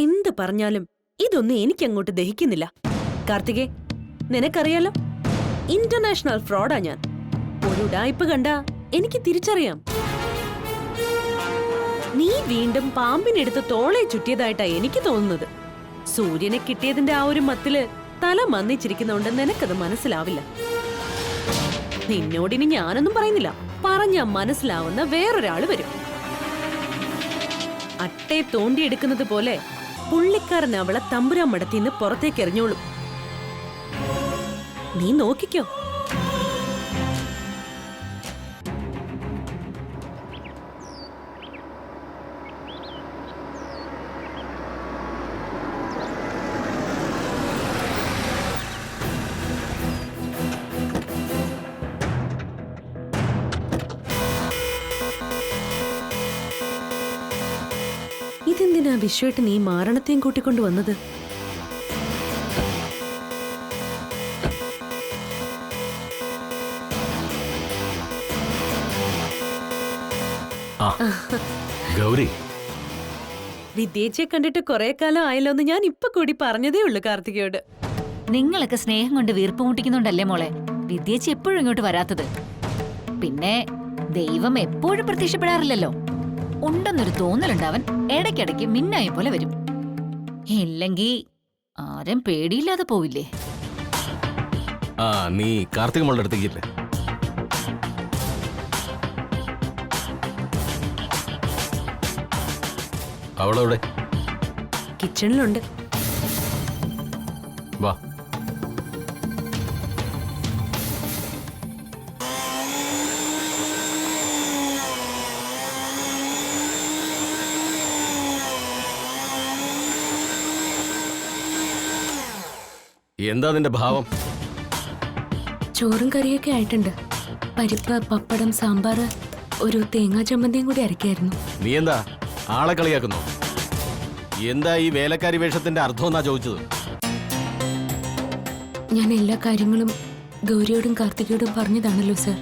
എന്ത് പറഞ്ഞാലും ഇതൊന്നും എനിക്കങ്ങോട്ട് ദഹിക്കുന്നില്ല. കാർത്തികേ, നിനക്കറിയാലോ, ഇന്റർനാഷണൽ ഫ്രോഡാ ഞാൻ. ഒരു ഉഡായിപ്പ് കണ്ട എനിക്ക് തിരിച്ചറിയാം. നീ വീണ്ടും പാമ്പിനെടുത്ത് തോളെ ചുറ്റിയതായിട്ടാ എനിക്ക് തോന്നുന്നത്. സൂര്യനെ കിട്ടിയതിന്റെ ആ ഒരു മത്തില് തല മന്നിച്ചിരിക്കുന്നോണ്ട് നിനക്കത് മനസ്സിലാവില്ല. നിന്നോടിനി ഞാനൊന്നും പറയുന്നില്ല. പറഞ്ഞാ മനസ്സിലാവുന്ന വേറൊരാള് വരും. അട്ടയെ തോണ്ടിയെടുക്കുന്നത് പോലെ പുള്ളിക്കാരൻ അവളെ തമ്പുരാൻ മടത്തിന്ന് പുറത്തേക്ക് എറിഞ്ഞോളും. നീ നോക്കിക്കോ. ഇതെന്തിനാ വിശ്വേട്ടൻ ഈ മാരണത്തെയും കൂട്ടിക്കൊണ്ടു വന്നത്? ഗൗരി, വിദ്യേച്ചിയെ കണ്ടിട്ട് കുറെ കാലം ആയല്ലോന്ന് ഞാൻ ഇപ്പൊ കൂടി പറഞ്ഞതേ ഉള്ളൂ കാർത്തികയോട്. നിങ്ങളൊക്കെ സ്നേഹം കൊണ്ട് വീർപ്പ് മുട്ടിക്കുന്നുണ്ടല്ലേ മോളെ വിദ്യേച്ചി എപ്പോഴും ഇങ്ങോട്ട് വരാത്തത്. പിന്നെ ദൈവം എപ്പോഴും പ്രത്യക്ഷപ്പെടാറില്ലല്ലോ. ഉണ്ടെന്നൊരു തോന്നലുണ്ടാവൻ ഇടയ്ക്കിടയ്ക്ക് മിന്നായ പോലെ വരും. ഇല്ലെങ്കി ആരും പേടിയില്ലാതെ പോവില്ലേ? നീ കാർത്തിക മോളുടെ അടുത്തേക്കില്ലേ? അവളെവിടെ? കിച്ചണിലുണ്ട്. വാ. എന്താ നിന്റെ ഭാവം? ചോറും കറിയൊക്കെ ആയിട്ടുണ്ട്. പരിപ്പ്, പപ്പടം, സാമ്പാർ, ഒരു തേങ്ങാ ചമ്മന്തിയും കൂടി അരക്കായിരുന്നു. നീ എന്താ ആളെ കളിയാക്കുന്നു? എന്താ ഈ വേലക്കാരി വേഷത്തിന്റെ അർത്ഥം എന്നാ ചോദിച്ചത്? ഞാൻ എല്ലാ കാര്യങ്ങളും ഗൗരിയോടും കാർത്തികയോടും പറഞ്ഞതാണല്ലോ സർ.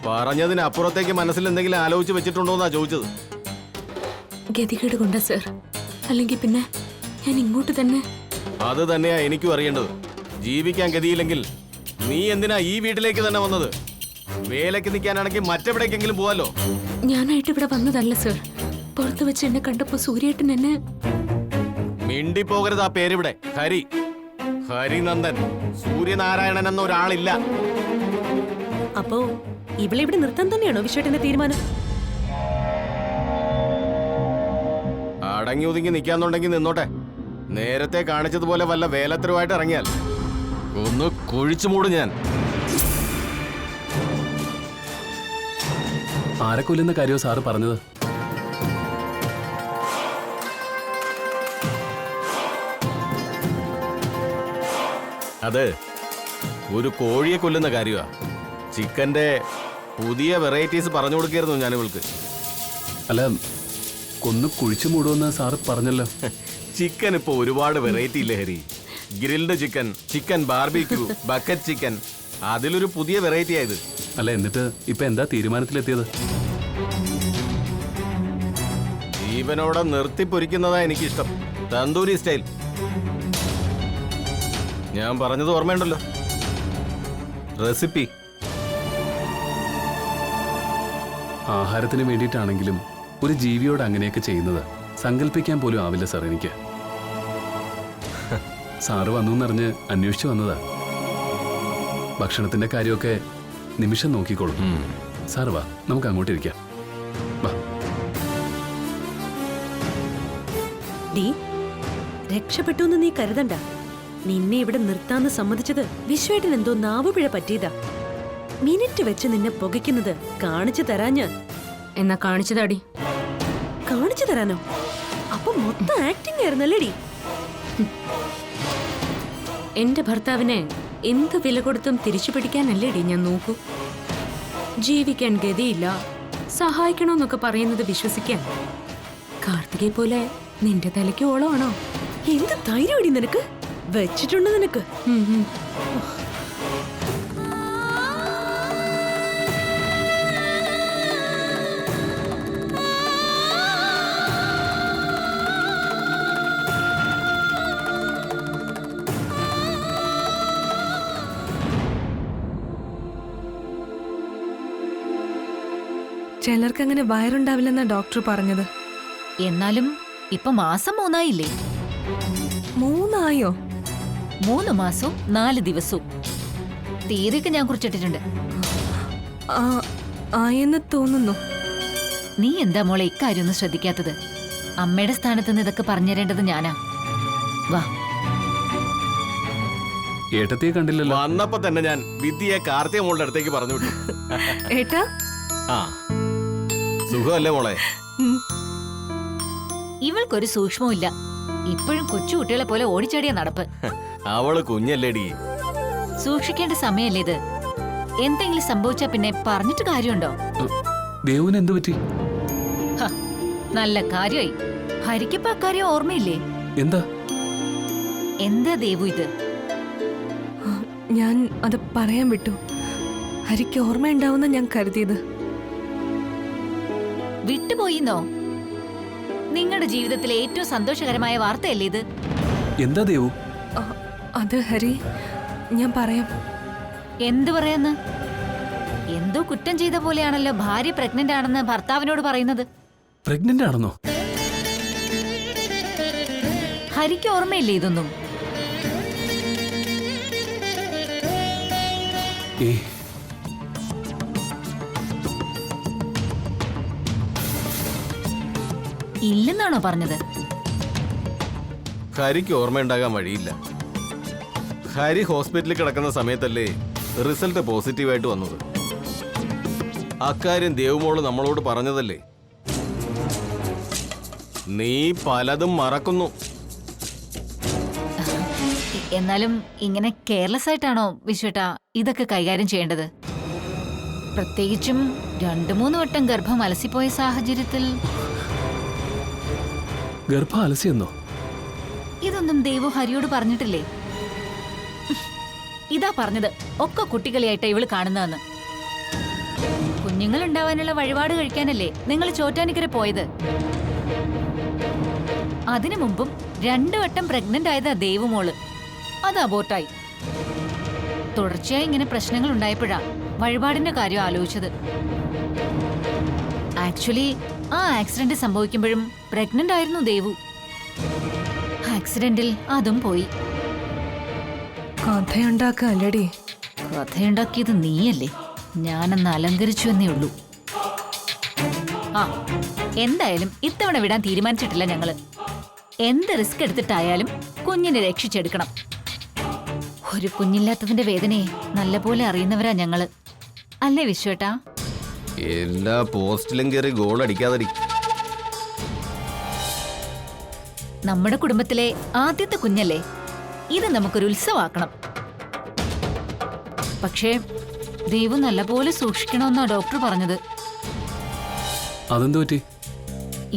പറഞ്ഞതിനപ്പുറത്തേക്ക് മനസ്സിൽ എന്തെങ്കിലും ആലോചിച്ച് വെച്ചിട്ടുണ്ടോന്നാ ചോദിച്ചത്. ഗതികേട് കൊണ്ടാ സർ, അല്ലെങ്കിൽ പിന്നെ ഞാൻ ഇങ്ങോട്ട് തന്നെ. അത് തന്നെയാ എനിക്കും അറിയേണ്ടത്. ജീവിക്കാൻ ഗതിയില്ലെങ്കിൽ നീ എന്തിനാ ഈ വീട്ടിലേക്ക് തന്നെ വന്നത്? വേലയ്ക്ക് നിൽക്കാനാണെങ്കിൽ മറ്റെവിടേക്കെങ്കിലും പോവാലോ. ഞാനായിട്ട് ഇവിടെ വന്നതല്ല സർ. പുറത്ത് വെച്ച് എന്നെ കണ്ടപ്പോ സൂര്യേട്ടൻ എന്നെ. മിണ്ടി പോകരുത് ആ പേരിവിടെ. ഹരിനന്ദൻ. സൂര്യനാരായണൻ എന്ന ഒരാളില്ല. അപ്പോ ഇവിടെ ഇവിടെ നിർത്താൻ തന്നെയാണോ വിശ്വേട്ടന്റെ തീരുമാനം? അടങ്ങി ഒതുങ്ങി നിൽക്കാന്നുണ്ടെങ്കിൽ നിന്നോട്ടെ. നേരത്തെ കാണിച്ചതുപോലെ വല്ല വേലത്തരമായിട്ട് ഇറങ്ങിയാൽ ഒന്ന് കുഴിച്ചു മൂടും ഞാൻ. ആരെ കൊല്ലുന്ന കാര്യമോ സാറ് പറഞ്ഞത്? അത് ഒരു കോഴിയെ കൊല്ലുന്ന കാര്യമാ. ചിക്കന്റെ പുതിയ വെറൈറ്റീസ് പറഞ്ഞു കൊടുക്കായിരുന്നു ഞാൻ ഇവൾക്ക്. അല്ല, കൊന്നു കുഴിച്ചു മൂടുമെന്ന് സാറ് പറഞ്ഞല്ലോ. ചിക്കൻ ഇപ്പൊ ഒരുപാട് വെറൈറ്റി ഇല്ലേ Hari? Grilled chicken, chicken barbecue, bucket chicken, അതിലൊരു പുതിയ വെറൈറ്റി ആയത്. അല്ല, എന്നിട്ട് ഇപ്പൊ എന്താ തീരുമാനത്തിലെത്തിയത്? ജീവനോടെ നിർത്തി പൊരിക്കുന്നതാ എനിക്കിഷ്ടം. തന്തൂരി സ്റ്റൈൽ. ഞാൻ പറഞ്ഞത് ഓർമ്മയുണ്ടല്ലോ, റെസിപ്പി. ആഹാരത്തിന് വേണ്ടിയിട്ടാണെങ്കിലും ഒരു ജീവിയോട് അങ്ങനെയൊക്കെ ചെയ്യുന്നത് സങ്കല്പിക്കാൻ പോലും ആവില്ല സാർ എനിക്ക്. സാറ് വന്നു എന്നറിഞ്ഞ് അന്വേഷിച്ചു വന്നതാ. ഭക്ഷണത്തിന്റെ കാര്യമൊക്കെ നിമിഷം നോക്കിക്കോളും. സാർ വാ, നമുക്ക് അങ്ങോട്ടിരിക്കാം. വാ. രക്ഷപ്പെട്ടു എന്ന് നീ കരുതണ്ട. നിന്നെ ഇവിടെ നിർത്താന്ന് സമ്മതിച്ചത് വിശ്വേട്ടൻ എന്തോ നാവുപിഴ പറ്റിയതാ. മിനിറ്റ് വെച്ച് നിന്നെ പുകയ്ക്കുന്നത് കാണിച്ചു തരാൻ ഞാൻ. എന്നാ കാണിച്ചു താടി. കാണിച്ചു തരാനോ? അപ്പൊ മൊത്തം ആക്ടിംഗ് ആയിരുന്നല്ലേടി? എന്റെ ഭർത്താവിനെ എന്ത് വില കൊടുത്തും തിരിച്ചു പിടിക്കാനല്ലേടി ഞാൻ നോക്കൂ. ജീവിക്കാൻ ഗതിയില്ല, സഹായിക്കണോന്നൊക്കെ പറയുന്നത് വിശ്വസിക്കാൻ കാർത്തികയെ പോലെ നിന്റെ തലയ്ക്ക് ഓളമാണോ? എന്ത് ധൈര്യമാടി നിനക്ക്? വെച്ചിട്ടുണ്ട് നിനക്ക്. ചിലർക്ക് അങ്ങനെ വയറുണ്ടാവില്ലെന്നാ ഡോക്ടർ പറഞ്ഞത്. എന്നാലും ഇപ്പൊ മാസം 3 ആയില്ലേ? 3 ആയോ? 3 മാസവും 4 ദിവസവും തീയതിയൊക്കെ ഞാൻ കുറിച്ചിട്ടിട്ടുണ്ട്. ആയെന്ന് തോന്നുന്നു. നീ എന്താ മോളെ ഇക്കാര്യം ഒന്നും ശ്രദ്ധിക്കാത്തത്? അമ്മയുടെ സ്ഥാനത്ത് നിന്ന് ഇതൊക്കെ പറഞ്ഞു തരേണ്ടത് ഞാനാ. വാ. ഏട്ടത്തിയെ കണ്ടില്ലല്ലോ. വന്നപ്പോ തന്നെ ഞാൻ വിദ്യയെ കാർത്തിക മോളുടെ അടുത്തേക്ക് പറഞ്ഞു വിട്ടു. ഏട്ടാ, ആ സുഖമല്ലേ മോളെ? ഇവൾക്കൊരു സൂക്ഷ്മവും ഇല്ല. ഇപ്പോഴും കൊച്ചുകുട്ടികളെ പോലെ ഓടിച്ചാടിയ നടപ്പ്. അവള് കുഞ്ഞല്ലേടി. സൂക്ഷിക്കേണ്ട സമയല്ലേ ഇത്? എന്തെങ്കിലും സംഭവിച്ചാ പിന്നെ പറഞ്ഞിട്ട് കാര്യമുണ്ടോ? ദേവുന് എന്തു പറ്റി? ഹ, നല്ല കാര്യമായി. ഹരിക്കിപ്പോ അക്കാര്യം ഓർമ്മയില്ലേ? എന്താ എന്താ ദേവു ഇത്? ഞാൻ അത് പറയാൻ വിട്ടു. ഹരിക്ക് ഓർമ്മയുണ്ടാവുന്ന ഞാൻ കരുതിയത്. വിട്ടുപോയിന്നോ? നിങ്ങളുടെ ജീവിതത്തിലെ ഏറ്റവും സന്തോഷകരമായ വാർത്തയല്ലേ ഇത്? എന്താ ദേവു? അത് ഹരി, ഞാൻ പറയാം. എന്തു പറയാന്ന്? എന്തോ കുറ്റം ചെയ്ത പോലെയാണല്ലോ ഭാര്യ പ്രഗ്നന്റ് ആണെന്ന് ഭർത്താവിനോട് പറയുന്നത്. പ്രഗ്നന്റ് ആണെന്നോ? ഹരിക്ക് ഓർമ്മയില്ലേ ഇതൊന്നും? ഏ ഇല്ലെന്നാണോ പറഞ്ഞത്? ഹരിക്ക് ഓർമ്മയുണ്ടാകാൻ വഴിയില്ല. ഹരി ഹോസ്പിറ്റലിൽ കിടക്കുന്ന സമയത്തല്ലേ റിസൾട്ട് പോസിറ്റീവായിട്ട് വന്നത്. അക്കാര്യം ദേവുമോള് നമ്മളോട് പറഞ്ഞതല്ലേ. നീ പലതും മറക്കുന്നു. എന്നാലും ഇങ്ങനെ കെയർലെസ് ആയിട്ടാണോ വിശ്വട്ടാ ഇതൊക്കെ കൈകാര്യം ചെയ്യേണ്ടത്? പ്രത്യേകിച്ചും 2-3 വട്ടം ഗർഭം അലസിപ്പോയ സാഹചര്യത്തിൽ. ഗർഭം അലസിയെന്നോ? ഇതൊന്നും ദേവു ഹരിയോട് പറഞ്ഞിട്ടില്ലേ? ഇതാ പറഞ്ഞത്, ഒക്കെ കുട്ടികളെയായിട്ടാ ഇവള് കാണുന്നതെന്ന്. കുഞ്ഞുങ്ങൾ ഉണ്ടാവാനുള്ള വഴിപാട് കഴിക്കാനല്ലേ നിങ്ങൾ ചോറ്റാനിക്കര പോയത്? അതിനു മുമ്പും 2 വട്ടം പ്രഗ്നന്റ് ആയതാ ദേവുമോള്. അത് അബോർട്ടായി. തുടർച്ചയായി ഇങ്ങനെ പ്രശ്നങ്ങൾ ഉണ്ടായപ്പോഴാ വഴിപാടിന്റെ കാര്യം ആലോചിച്ചത്. ആക്ച്വലി ആ ആക്സിഡന്റ് സംഭവിക്കുമ്പോഴും പ്രഗ്നന്റ് ആയിരുന്നു ദേവു. ആക്സിഡന്റിൽ അതും പോയി. കഥയുണ്ടാക്കല്ലേടി? കഥയുണ്ടാക്കിയത് നീയല്ലേ, ഞാനന്ന് അലങ്കരിച്ചു എന്നേ ഉള്ളൂ. ആ, എന്തായാലും ഇത്തവണ വിടാൻ തീരുമാനിച്ചിട്ടില്ല ഞങ്ങള്. എന്ത് റിസ്ക് എടുത്തിട്ടായാലും കുഞ്ഞിനെ രക്ഷിച്ചെടുക്കണം. ഒരു കുഞ്ഞില്ലാത്തതിന്റെ വേദനയെ നല്ലപോലെ അറിയുന്നവരാ ഞങ്ങള്, അല്ലേ വിശ്വേട്ടാ? എല്ലാ പോസ്റ്റിലും കയറി ഗോൾ അടിക്കാതെ. നമ്മുടെ കുടുംബത്തിലെ ആദ്യത്തെ കുഞ്ഞല്ലേ, ഇത് നമുക്കൊരു ഉത്സവമാക്കണം. പക്ഷേ ദൈവം നല്ലപോലെ സൂക്ഷിക്കണമെന്നാ ഡോക്ടർ പറഞ്ഞത്. അതെന്തു പറ്റി?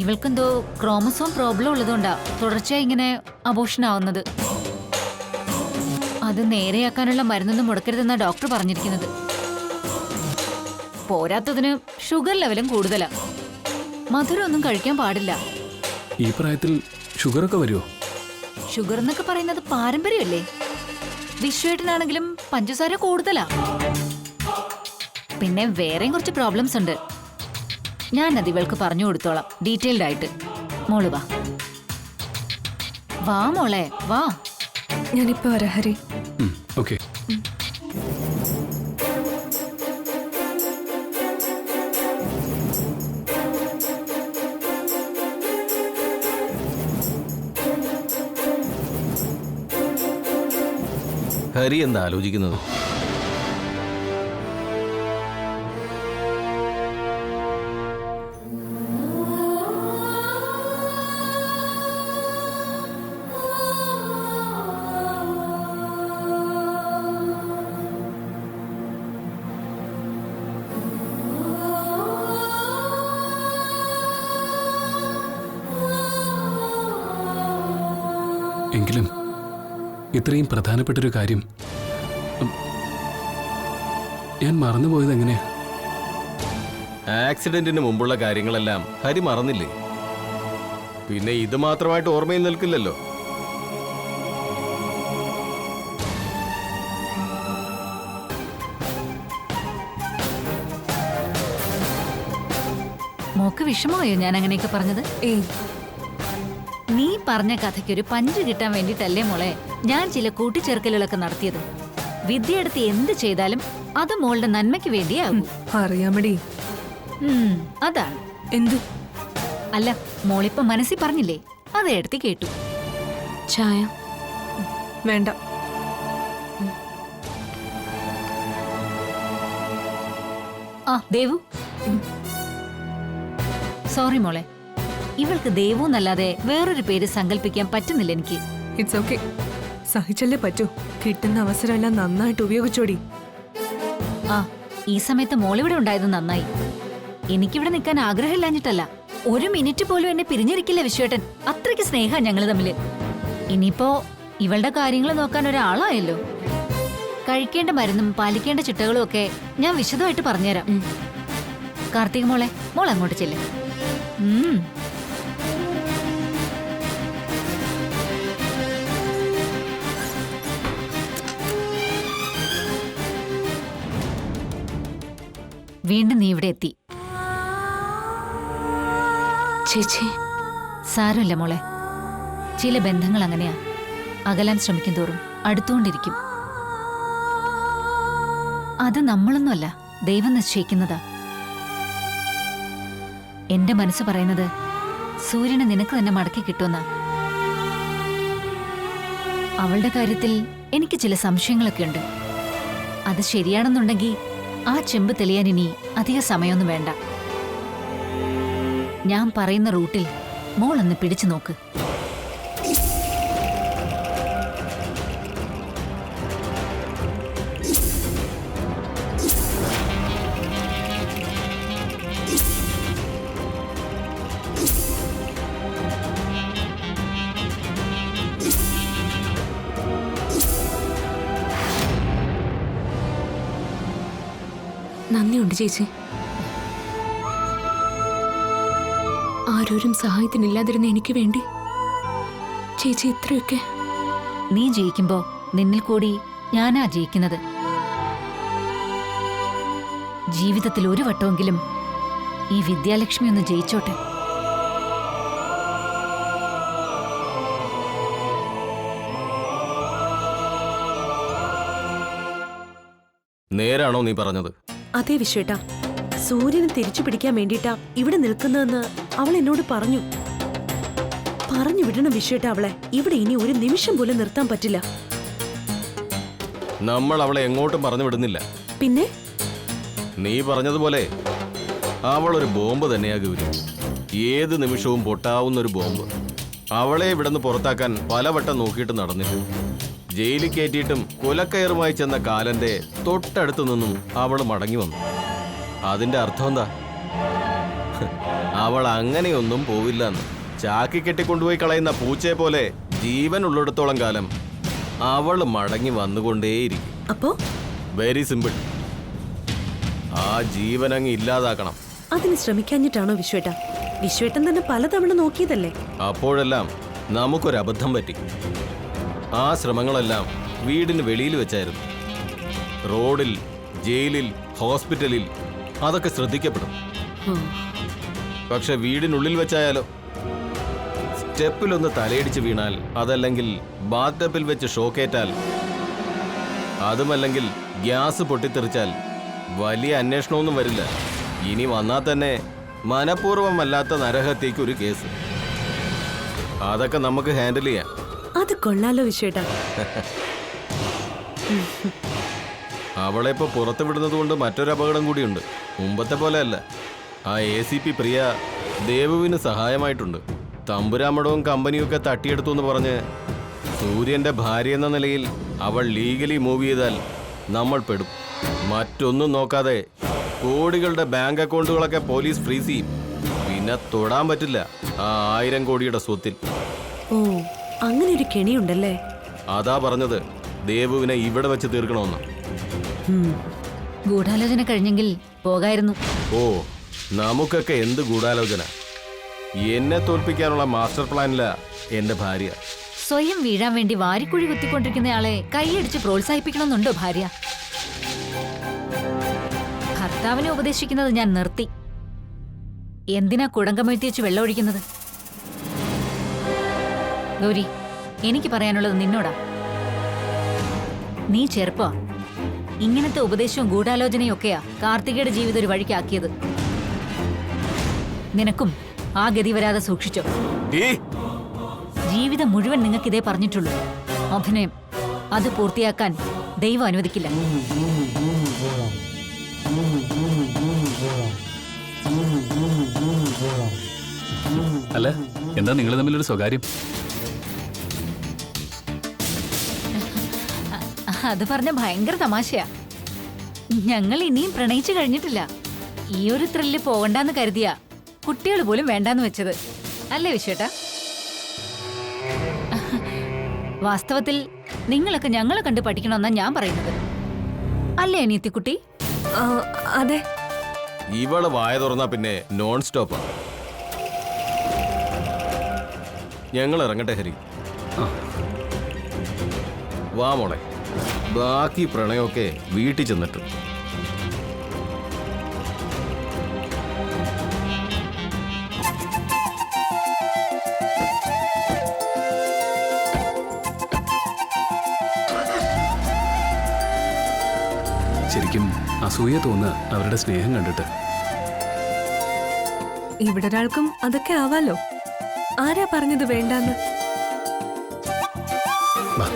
ഇവൾക്കെന്തോ ക്രോമസോം പ്രോബ്ലം ഉള്ളതുകൊണ്ടാ തുടർച്ചയായി ഇങ്ങനെ അബോർഷൻ ആവുന്നത്. അത് നേരെയാക്കാനുള്ള മരുന്നൊന്നും മുടക്കരുതെന്നാ ഡോക്ടർ പറഞ്ഞിരിക്കുന്നത്. പോരാത്തതിന് ഷുഗർ ലെവലും കൂടുതലാ. മധുരമൊന്നും കഴിക്കാൻ പാടില്ല. ഈ പ്രായത്തിൽ ഷുഗറൊക്കെ വരുമോ? ഷുഗർ എന്നൊക്കെ പറയുന്നത് പാരമ്പര്യമല്ലേ? വിശ്വേട്ടനാണെങ്കിലും പഞ്ചസാര കൂടുതലാ. പിന്നെ വേറെയും കുറച്ച് പ്രോബ്ലംസ് ഉണ്ട്. ഞാനത് ഇവൾക്ക് പറഞ്ഞു കൊടുത്തോളാം ഡീറ്റെയിൽഡ് ആയിട്ട്. മോള് വാ. വാ മോളെ വാ. ഞാനിപ്പോ വരാം ഹരി. ഓക്കെ. ഹരി എന്താ ആലോചിക്കുന്നത്? എങ്കിലും ഇത്രയും പ്രധാനപ്പെട്ടൊരു കാര്യം ഞാൻ മറന്നുപോയത് എങ്ങനെയാ? ആക്സിഡന്റിന് മുമ്പുള്ള കാര്യങ്ങളെല്ലാം ഹരി മറന്നില്ലേ? പിന്നെ ഇത് മാത്രമായിട്ട് ഓർമ്മയിൽ നിൽക്കില്ലല്ലോ. മോക്ക് വിഷമമായോ ഞാൻ അങ്ങനെയൊക്കെ പറഞ്ഞത്? ഏയ് നീ പറഞ്ഞ കഥയ്ക്ക് ഒരു പഞ്ച് കിട്ടാൻ വേണ്ടിട്ടല്ലേ മോളെ ഞാൻ ചില കൂട്ടിച്ചേർക്കലുകളൊക്കെ നടത്തിയത്. വിദ്യയെടുത്ത് എന്ത് ചെയ്താലും അത് മോളുടെ നന്മയ്ക്ക് വേണ്ടിയാകും. അറിയാമടി. അതാണ്. എന്തു? അല്ല, മോളിപ്പോ മനസ്സിൽ പറഞ്ഞില്ലേ, അത് എടുത്ത് കേട്ടു. ചായ വേണ്ട. ആ ദേവു. സോറി മോളെ, ഇവൾക്ക് ദേവു എന്നല്ലാതെ വേറൊരു പേര് സങ്കല്പിക്കാൻ പറ്റുന്നില്ല എനിക്ക്. It's okay. സഹിച്ചല്ലേ പറ്റൂ. കിട്ടുന്ന അവസരമെല്ലാം നന്നായിട്ട് ഉപയോഗിച്ചോടി. ആ, ഈ സമയത്ത് മോളിവിടെ ഉണ്ടായത് നന്നായി. എനിക്കിവിടെ നിൽക്കാൻ ആഗ്രഹമില്ലാഞ്ഞിട്ടല്ല, ഒരു മിനിറ്റ് പോലും എന്നെ പിരിഞ്ഞിരിക്കില്ല വിശ്വേട്ടൻ. അത്രയ്ക്ക് സ്നേഹ ഞങ്ങള് തമ്മില്. ഇനിയിപ്പോ ഇവളുടെ കാര്യങ്ങൾ നോക്കാൻ ഒരാളായല്ലോ. കഴിക്കേണ്ട മരുന്നും പാലിക്കേണ്ട ചിട്ടകളും ഒക്കെ ഞാൻ വിശദമായിട്ട് പറഞ്ഞുതരാം. കാർത്തിക മോളെ, മോൾ അങ്ങോട്ട് ചെല്ലേ. വീണ്ടും നീ ഇവിടെ എത്തി. ചേച്ചി. സാരമില്ല മോളെ, ചില ബന്ധങ്ങൾ അങ്ങനെയാ, അകലാൻ ശ്രമിക്കും തോറും അടുത്തുകൊണ്ടിരിക്കും. അത് നമ്മളൊന്നുമല്ല, ദൈവം നിശ്ചയിക്കുന്നതാ. എന്റെ മനസ്സ് പറയുന്നത് സൂര്യനെ നിനക്ക് തന്നെ മടക്കി കിട്ടുമെന്നാ. അവളുടെ കാര്യത്തിൽ എനിക്ക് ചില സംശയങ്ങളൊക്കെ ഉണ്ട്. അത് ശരിയാണെന്നുണ്ടെങ്കിൽ ആ ചെമ്പ് തെളിയാൻ ഇനി അധിക സമയമൊന്നും വേണ്ട. ഞാൻ പറയുന്ന റൂട്ടിൽ മോളൊന്ന് പിടിച്ചു നോക്ക്. നന്ദിയുണ്ട് ചേച്ചി. ആരോരും സഹായത്തിനില്ലാതിരുന്ന എനിക്ക് വേണ്ടി ചേച്ചി ഇത്രയൊക്കെ. നീ ജയിക്കുമ്പോ നിന്നിൽ കൂടി ഞാനാ ജയിക്കുന്നത്. ജീവിതത്തിൽ ഒരു വട്ടമെങ്കിലും ഈ വിദ്യാലക്ഷ്മി ഒന്ന് ജയിച്ചോട്ടെ. നേരാണോ നീ പറഞ്ഞത്? അതെ വിശ്വേട്ടാ, സൂര്യനെ തിരിച്ചു പിടിക്കാൻ വേണ്ടിട്ടാ ഇവിടെ നിൽക്കുന്നതെന്ന് അവൾ എന്നോട് പറഞ്ഞു. പറഞ്ഞു വിടണം വിശ്വേട്ടാ അവളെ. ഇവിടെ ഇനി ഒരു നിമിഷം പോലും നിർത്താൻ പറ്റില്ല. നമ്മൾ അവളെ എങ്ങോട്ടും പറഞ്ഞു വിടുന്നില്ല. പിന്നെ നീ പറഞ്ഞതുപോലെ അവളൊരു ബോംബ് തന്നെയാ ഗൗരി. ഏത് നിമിഷവും പൊട്ടാവുന്നൊരു ബോംബ്. അവളെ ഇവിടുന്ന് പുറത്താക്കാൻ പലവട്ടം നോക്കിയിട്ട് നടന്നില്ല. ജയിലിൽ കയറ്റിയിട്ടും കൊലക്കയറുമായി ചെന്ന കാലന്റെ തൊട്ടടുത്തു നിന്നും അവൾ മടങ്ങി വന്നു. അതിന്റെ അർത്ഥം എന്താ? അവൾ അങ്ങനെയൊന്നും പോവില്ലെന്ന്. ചാക്കി കെട്ടിക്കൊണ്ടുപോയി കളയുന്ന പൂച്ചയെ പോലെ ജീവൻ ഉള്ളിടത്തോളം കാലം അവൾ മടങ്ങി വന്നുകൊണ്ടേയിരിക്കും. അപ്പോ വെരി സിമ്പിൾ. ആ ജീവൻ അങ്ങ് ഇല്ലാതാക്കണം. അതിന് ശ്രമിക്കാഞ്ഞിട്ടാണോ വിശ്വേട്ടാ? വിശ്വേട്ടൻ തന്നെ പലതവണ നോക്കിയതല്ലേ. അപ്പോഴെല്ലാം നമുക്കൊരബദ്ധം പറ്റി. ആ ശ്രമങ്ങളെല്ലാം വീടിന് വെളിയിൽ വെച്ചായിരുന്നു. റോഡിൽ, ജയിലിൽ, ഹോസ്പിറ്റലിൽ അതൊക്കെ ശ്രദ്ധിക്കപ്പെടും. പക്ഷെ വീടിനുള്ളിൽ വെച്ചായാലോ? സ്റ്റെപ്പിലൊന്ന് തലയിടിച്ച് വീണാൽ, അതല്ലെങ്കിൽ ബാത്ടപ്പിൽ വെച്ച് ഷോക്കേറ്റാൽ, അതുമല്ലെങ്കിൽ ഗ്യാസ് പൊട്ടിത്തെറിച്ചാൽ വലിയ അന്വേഷണമൊന്നും വരില്ല. ഇനി വന്നാൽ തന്നെ മനഃപൂർവ്വമല്ലാത്ത നരഹത്യയ്ക്ക് ഒരു കേസ്. അതൊക്കെ നമുക്ക് ഹാൻഡിൽ ചെയ്യാം. അത് കൊള്ളാലോ വിശ്വേട്ടാ. അവളെ ഇപ്പോൾ പുറത്ത് വിടുന്നത് കൊണ്ട് മറ്റൊരു അപകടം കൂടിയുണ്ട്. മുമ്പത്തെ പോലെയല്ല. ആ ACP പ്രിയ ദേവുവിന് സഹായമായിട്ടുണ്ട്. തമ്പുരാമടവും കമ്പനിയൊക്കെ തട്ടിയെടുത്തു എന്ന് പറഞ്ഞ് സൂര്യന്റെ ഭാര്യ എന്ന നിലയിൽ അവൾ ലീഗലി മൂവ് ചെയ്താൽ നമ്മൾ പെടും. മറ്റൊന്നും നോക്കാതെ കോടികളുടെ ബാങ്ക് അക്കൗണ്ടുകളൊക്കെ പോലീസ് ഫ്രീസ് ചെയ്യും. പിന്നെ തൊടാൻ പറ്റില്ല ആ 1000 കോടിയുടെ സ്വത്തിൽ. ഓ, അങ്ങനെ ഒരു കെണിയുണ്ടല്ലേ? അതാ പറഞ്ഞത് ദേവുവിനെ ഇവിടെ വെച്ച് തീർക്കണമെന്ന്. ഗൂഢാലോചന കഴിഞ്ഞെങ്കിൽ പോകായിരുന്നു. ഓ, നമുക്കൊക്കെ എന്ത് ഗൂഢാലോചന. എന്നെ തോൽപ്പിക്കാനുള്ള മാസ്റ്റർ പ്ലാനില എന്റെ ഭാര്യ. സ്വയം വീഴാൻ വേണ്ടി വാരിക്കുഴി കുത്തിക്കൊണ്ടിരിക്കുന്നയാളെ കൈയടിച്ച് പ്രോത്സാഹിപ്പിക്കണമെന്നുണ്ടോ ഭാര്യ? ഭർത്താവിനെ ഉപദേശിക്കുന്നത് ഞാൻ നിർത്തി. എന്തിനാ കുടങ്കമഴ്ത്തി വെച്ച് വെള്ളം ഒഴിക്കുന്നത്? ഗൗരി, എനിക്ക് പറയാനുള്ളത് നിന്നോടാ. നീ ചെറുപ്പാ. ഇങ്ങനത്തെ ഉപദേശവും ഗൂഢാലോചനയും ഒക്കെയാ കാർത്തികയുടെ ജീവിതം ഒരു വഴിക്കാക്കിയത്. നിനക്കും ആ ഗതി വരാതെ സൂക്ഷിച്ചോ. ജീവിതം മുഴുവൻ നിങ്ങൾക്കിതേ പറഞ്ഞിട്ടുള്ളൂ. അഭിനയം അത് പൂർത്തിയാക്കാൻ ദൈവം അനുവദിക്കില്ല. അല്ല, എന്താ നിങ്ങൾ തമ്മിലൊരു സ്വകാര്യം? അത് പറഞ്ഞ ഭയങ്കര തമാശയാ. ഞങ്ങൾ ഇനിയും പ്രണയിച്ചു കഴിഞ്ഞിട്ടില്ല. ഈ ഒരു ത്രില്ല് പോകണ്ടെന്ന് കരുതിയാ കുട്ടികൾ പോലും വേണ്ടാന്ന് വെച്ചത് അല്ലേ വിശ്വേട്ടാ? വാസ്തവത്തിൽ നിങ്ങളൊക്കെ ഞങ്ങളെ കണ്ട് പഠിക്കണമെന്നാ ഞാൻ പറയുന്നത്. അല്ലേ അനിയത്തിക്കുട്ടി? അതെ. ഇവള് വായ തുറന്നാ പിന്നെ നോൺ സ്റ്റോപ്പാ. ഞങ്ങൾ ഇറങ്ങട്ടെ ഹരി. വാ മോളെ, ബാക്കി പ്രണയമൊക്കെ വീട്ടിൽ ചെന്നിട്ട്. ശരിക്കും അസൂയ തോന്നുക അവരുടെ സ്നേഹം കണ്ടിട്ട്. ഇവിടെ ഒരാൾക്കും അതൊക്കെ ആവാലോ. ആരാ പറഞ്ഞത് വേണ്ടാന്ന്? വാ.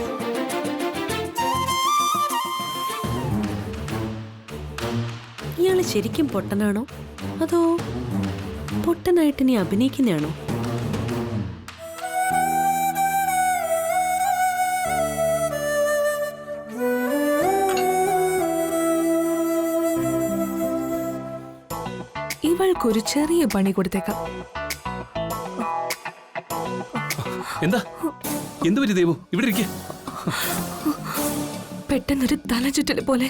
ഇയാള് ശരിക്കും പൊട്ടനാണോ അതോ പൊട്ടനായിട്ട് നീ അഭിനയിക്കുന്നതാണോ? ഇവൾക്കൊരു ചെറിയ പണി കൊടുത്തേക്കാം. എന്താ എന്തു പറ്റി ദേവു? ഇവിടെ ഇരിക്കുക. പെട്ടെന്നൊരു തലചുറ്റൽ പോലെ.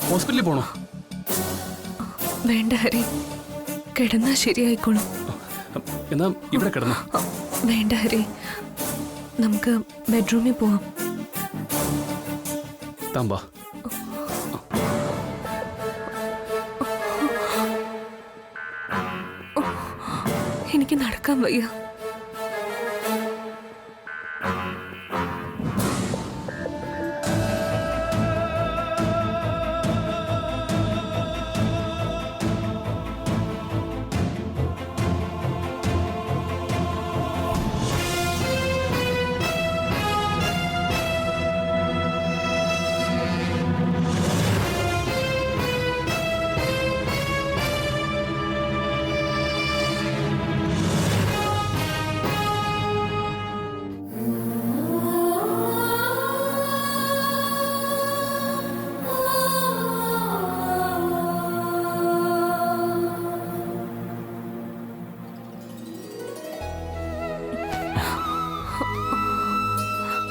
ഹോസ്പിറ്റലിൽ പോണോ? വേണ്ട ഹരി, കിടന്നാ ശരിയായിക്കോളും. എന്നാ ഇവിടെ കിടന്നു. വേണ്ട ഹരി, നമുക്ക് ബെഡ്റൂമിൽ പോവാം. താമ്പാ. എനിക്ക് നടക്കാൻ വയ്യ.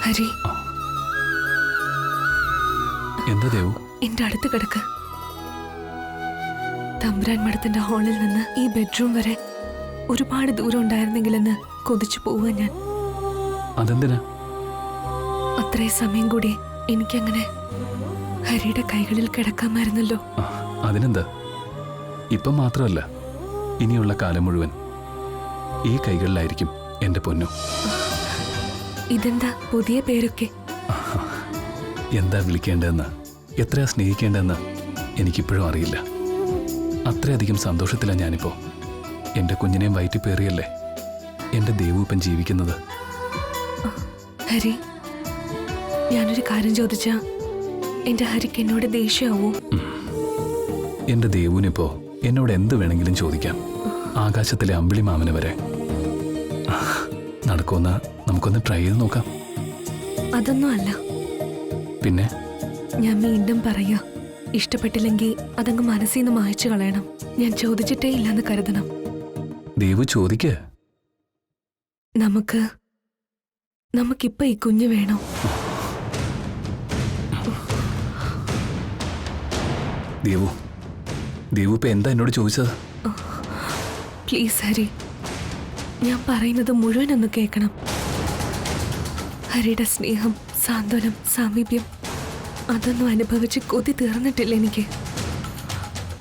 ഹരി, എന്താ ദേവു? എന്റെ അടുത്ത് കിടക്ക്. തമ്പുരാൻ മഠത്തിന്റെ ഹാളിൽ നിന്ന് ഈ ബെഡ്റൂം വരെ ഒരുപാട് ദൂരം ഉണ്ടായിരുന്നെങ്കിലെന്ന് കൊതിച്ചു പോവുക ഞാൻ. അതെന്തിനാ? അത്രയും സമയം കൂടി എനിക്കങ്ങനെ ഹരിയുടെ കൈകളിൽ കിടക്കാമായിരുന്നല്ലോ. അതിനെന്താ? ഇപ്പം മാത്രമല്ല, ഇനിയുള്ള കാലം മുഴുവൻ ഈ കൈകളിലായിരിക്കും എന്റെ പൊന്നു. ഇതെന്താ പുതിയ പേരൊക്കെ? എന്താ വിളിക്കേണ്ടതെന്ന്, എത്രയാ സ്നേഹിക്കേണ്ടതെന്ന് എനിക്കിപ്പോഴും അറിയില്ല. അത്രയധികം സന്തോഷത്തിലാണ് ഞാനിപ്പോ. എന്റെ കുഞ്ഞിനെയും വയറ്റി പേറിയല്ലേ എന്റെ ദേവു ഇപ്പം ജീവിക്കുന്നത്. ഹരി, ഞാനൊരു കാര്യം ചോദിച്ചാ എന്റെ ഹരിക്ക് എന്നോട് ദേഷ്യമാവോ? എന്റെ ദേവുവിനിപ്പോ എന്നോട് എന്ത് വേണമെങ്കിലും ചോദിക്കാം. ആകാശത്തിലെ അമ്പിളി മാമന് വരെ. നടക്കുമെന്ന് നമുക്കൊന്ന് ട്രൈ ചെയ്ത് നോക്കാം. അതൊന്നും അല്ല. പിന്നെ ഞാൻ വീണ്ടും പറയാ, ഇഷ്ടപ്പെട്ടില്ലെങ്കിൽ അതങ്ങ് മനസ്സിൽ നിന്ന് മായ്ച്ചു കളയണം. ഞാൻ ചോദിച്ചിട്ടേ ഇല്ലെന്ന് കരുതണം. ദേവു ചോദിക്ക്. നമുക്കിപ്പോ ഈ കുഞ്ഞ് വേണോ? ദേവു ഇപ്പൊ എന്താ എന്നോട് ചോദിച്ചത്? പ്ലീസ് ഹരി, ഞാൻ പറയുന്നത് മുഴുവനൊന്ന് കേൾക്കണം. ഹരിയുടെ സ്നേഹം, സാന്ത്വനം, സാമീപ്യം അതൊന്നും അനുഭവിച്ച് കൊതി തീർന്നിട്ടില്ല എനിക്ക്.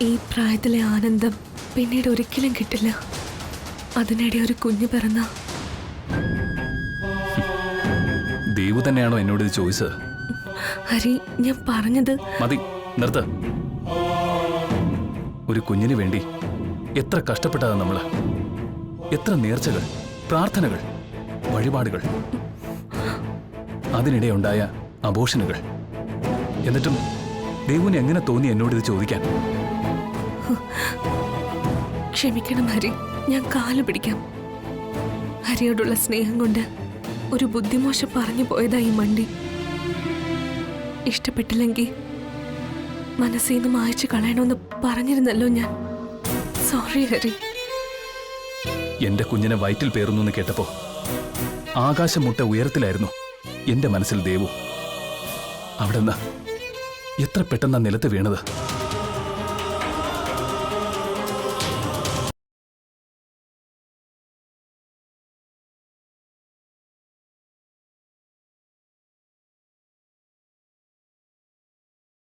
ഈ പ്രായത്തിലെ ആനന്ദം, പിന്നീട് ഒരിക്കലും കിട്ടില്ല. അതിനിടെ ഒരു കുഞ്ഞ് പിറന്ന ദേവു തന്നെയാണോ എന്നോട് ഇത് ചോദിച്ചത്? ഹരി, ഞാൻ പറഞ്ഞത് മതി, നിർത്ത്. ഒരു കുഞ്ഞിന് വേണ്ടി എത്ര കഷ്ടപ്പെട്ടതാ നമ്മള്. എത്ര നേർച്ചകൾ, പ്രാർത്ഥനകൾ, വഴിപാടുകൾ. അതിനിടെ ഉണ്ടായ അബോഷനുകൾ. എന്നിട്ടും ദേവുവിന് എങ്ങനെ തോന്നി എന്നോട് ഇത് ചോദിക്കാൻ? ക്ഷമിക്കണം ഹരി, ഞാൻ കാല് പിടിക്കാം. ഹരിയോടുള്ള സ്നേഹം കൊണ്ട് ഒരു ബുദ്ധിമോശം പറഞ്ഞു പോയതാ ഈ മണ്ടി. ഇഷ്ടപ്പെട്ടില്ലെങ്കിൽ മനസ്സിൽ നിന്ന് മായ്ച്ചു കളയണമെന്ന് പറഞ്ഞിരുന്നല്ലോ ഞാൻ. സോറി ഹരി. എന്റെ കുഞ്ഞിനെ വയറ്റിൽ പേറുന്നു എന്ന് കേട്ടപ്പോ ആകാശം മുട്ട ഉയരത്തിലായിരുന്നു എന്റെ മനസ്സിൽ ദേവു. അവിടെ നിന്ന് എത്ര പെട്ടെന്നാ നിലത്ത് വീണത്.